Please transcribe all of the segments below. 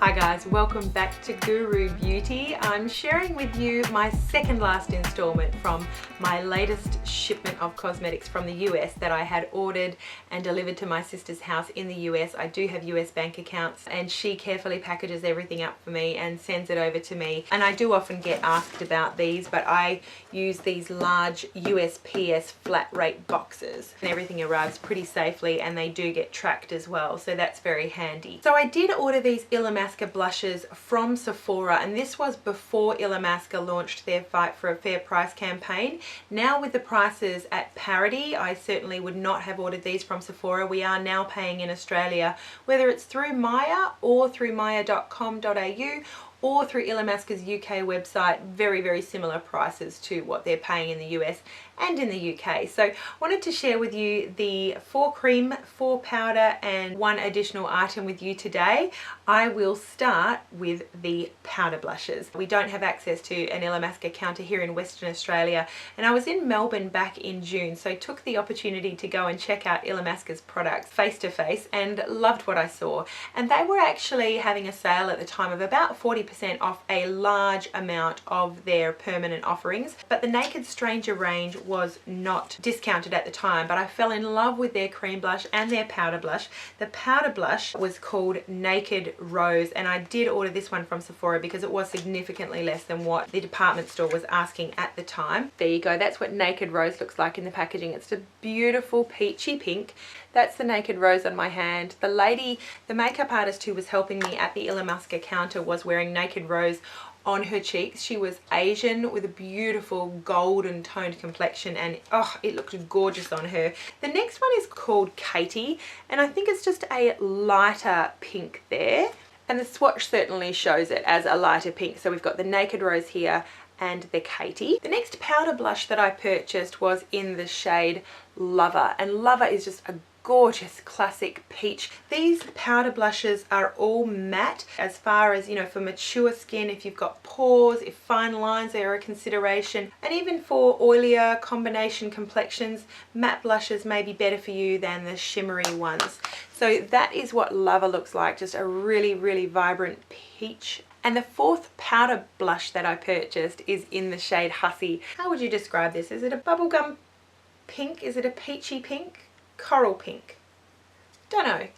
Hi guys, welcome back to GOO ROO Beauty. I'm sharing with you my second last installment from my latest shipment of cosmetics from the US that I had ordered and delivered to my sister's house in the US. I do have US bank accounts and she carefully packages everything up for me and sends it over to me. And I do often get asked about these, but I use these large USPS flat rate boxes and everything arrives pretty safely and they do get tracked as well, so that's very handy. So I did order these Illamasqua blushes from Sephora, and this was before Illamasqua launched their Fight for a Fair Price campaign. Now with the prices at parity, I certainly would not have ordered these from Sephora. We are now paying in Australia, whether it's through Maya or through maya.com.au or through Illamasqua's UK website, very similar prices to what they're paying in the US and in the UK. So I wanted to share with you the 4 cream, 4 powder and 1 additional item with you today. I will start with the powder blushes. We don't have access to an Illamasqua counter here in Western Australia, and I was in Melbourne back in June, so took the opportunity to go and check out Illamasqua's products face to face and loved what I saw. And they were actually having a sale at the time of about 40% off a large amount of their permanent offerings, but the Naked Stranger range was not discounted at the time. But I fell in love with their cream blush and their powder blush. The powder blush was called Naked Rose, and I did order this one from Sephora because it was significantly less than what the department store was asking at the time. There you go, that's what Naked Rose looks like in the packaging. It's a beautiful peachy pink. That's the Naked Rose on my hand. The lady, the makeup artist who was helping me at the Illamasqua counter was wearing Naked Rose on her cheeks. She was Asian with a beautiful golden toned complexion, and oh, it looked gorgeous on her. The next one is called Katie, and I think it's just a lighter pink there, and the swatch certainly shows it as a lighter pink. So we've got the Naked Rose here and the Katie. The next powder blush that I purchased was in the shade Lover, and Lover is just a gorgeous classic peach. These powder blushes are all matte, as far as, you know, for mature skin, if you've got pores, if fine lines are a consideration, and even for oilier combination complexions, matte blushes may be better for you than the shimmery ones. So that is what Lover looks like, just a really vibrant peach. And the 4th powder blush that I purchased is in the shade Hussy. How would you describe this? Is it a bubblegum pink? Is it a peachy pink? Coral pink? Don't know.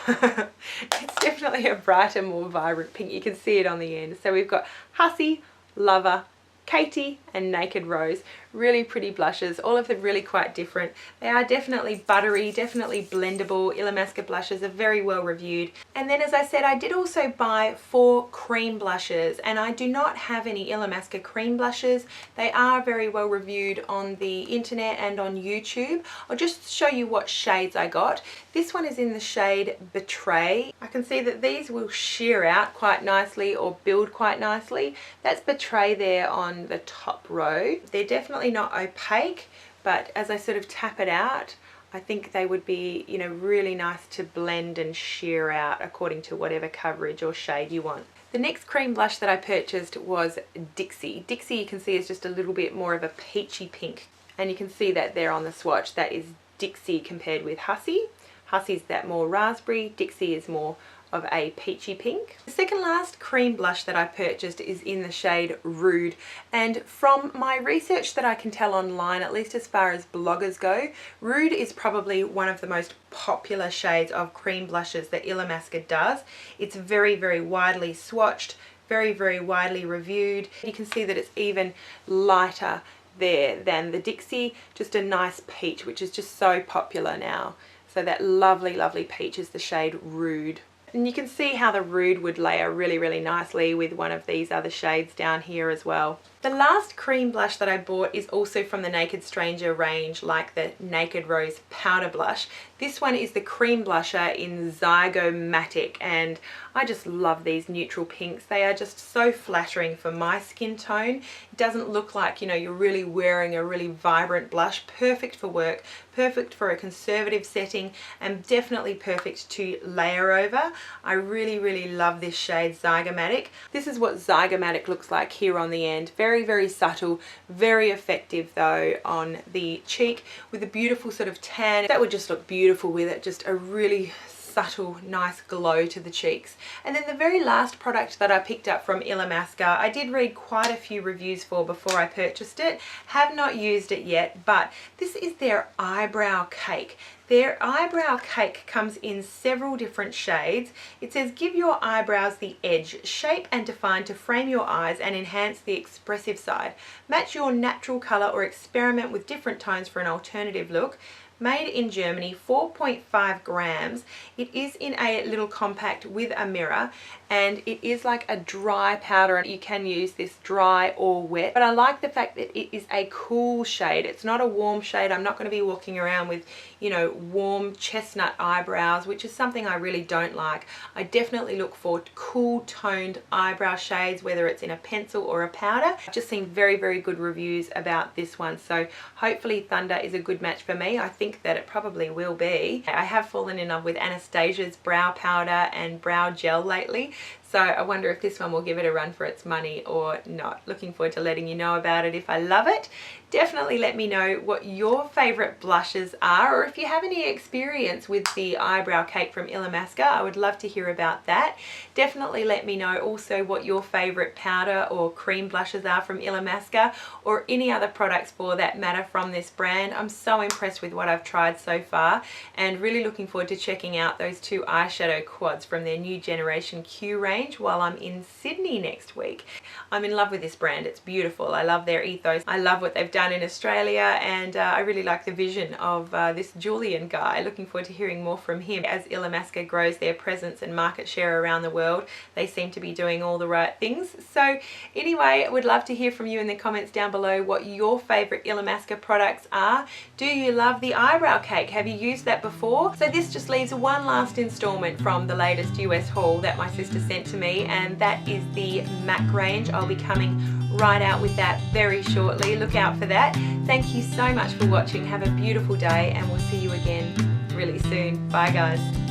It's definitely a brighter, more vibrant pink. You can see it on the end. So we've got Hussy, Lover, Katie and Naked Rose. Really pretty blushes, all of them really quite different. They are definitely buttery, definitely blendable. Illamasqua blushes are very well reviewed. And then, as I said, I did also buy 4 cream blushes, and I do not have any Illamasqua cream blushes. They are very well reviewed on the internet and on YouTube. I'll just show you what shades I got. This one is in the shade Betray. I can see that these will sheer out quite nicely or build quite nicely. That's Betray there on the top row. They're definitely not opaque, but as I sort of tap it out, I think they would be, you know, really nice to blend and sheer out according to whatever coverage or shade you want. The next cream blush that I purchased was Dixie. Dixie, you can see, is just a little bit more of a peachy pink, and you can see that there on the swatch. That is Dixie compared with Hussy. Hussy's that more raspberry, Dixie is more of a peachy pink. The second last cream blush that I purchased is in the shade Rude, and from my research that I can tell online, at least as far as bloggers go, Rude is probably one of the most popular shades of cream blushes that Illamasqua does. It's very widely swatched, very widely reviewed. You can see that it's even lighter there than the Dixie, just a nice peach, which is just so popular now. So that lovely peach is the shade Rude. And you can see how the Rude would layer really nicely with one of these other shades down here as well. The last cream blush that I bought is also from the Naked Stranger range, like the Naked Rose powder blush. This one is the cream blusher in Zygomatic, and I just love these neutral pinks. They are just so flattering for my skin tone. It doesn't look like, you know, you're really wearing a really vibrant blush. Perfect for work, perfect for a conservative setting, and definitely perfect to layer over. I really love this shade Zygomatic. This is what Zygomatic looks like here on the end. Very subtle, very effective though on the cheek, with a beautiful sort of tan. That would just look beautiful with it. Just a really subtle, nice glow to the cheeks. And then the very last product that I picked up from Illamasqua, I did read quite a few reviews for before I purchased it. Have not used it yet, but this is their eyebrow cake. Their eyebrow cake comes in several different shades. It says, give your eyebrows the edge, shape and define to frame your eyes and enhance the expressive side. Match your natural color or experiment with different tones for an alternative look. Made in Germany, 4.5 grams. It is in a little compact with a mirror, and it is like a dry powder, and you can use this dry or wet. But I like the fact that it is a cool shade. It's not a warm shade. I'm not going to be walking around with, you know, warm chestnut eyebrows, which is something I really don't like. I definitely look for cool toned eyebrow shades, whether it's in a pencil or a powder. I've just seen very, very good reviews about this one, so hopefully Thunder is a good match for me. I think that it probably will be. I have fallen in love with Anastasia's brow powder and brow gel lately, so I wonder if this one will give it a run for its money or not. Looking forward to letting you know about it if I love it. Definitely let me know what your favorite blushes are, or if you have any experience with the eyebrow cake from Illamasqua. I would love to hear about that. Definitely let me know also what your favorite powder or cream blushes are from Illamasqua, or any other products for that matter from this brand. I'm so impressed with what I've tried so far, and really looking forward to checking out those two eyeshadow quads from their new generation Q range while I'm in Sydney next week. I'm in love with this brand. It's beautiful. I love their ethos. I love what they've done in Australia, and I really like the vision of this Julian guy. Looking forward to hearing more from him. As Illamasqua grows their presence and market share around the world, they seem to be doing all the right things. So anyway, I would love to hear from you in the comments down below what your favorite Illamasqua products are. Do you love the eyebrow cake? Have you used that before? So this just leaves one last installment from the latest US haul that my sister sent to me, and that is the MAC range. I'll be coming right out with that very shortly. Look out for that. Thank you so much for watching. Have a beautiful day, and we'll see you again really soon. Bye guys.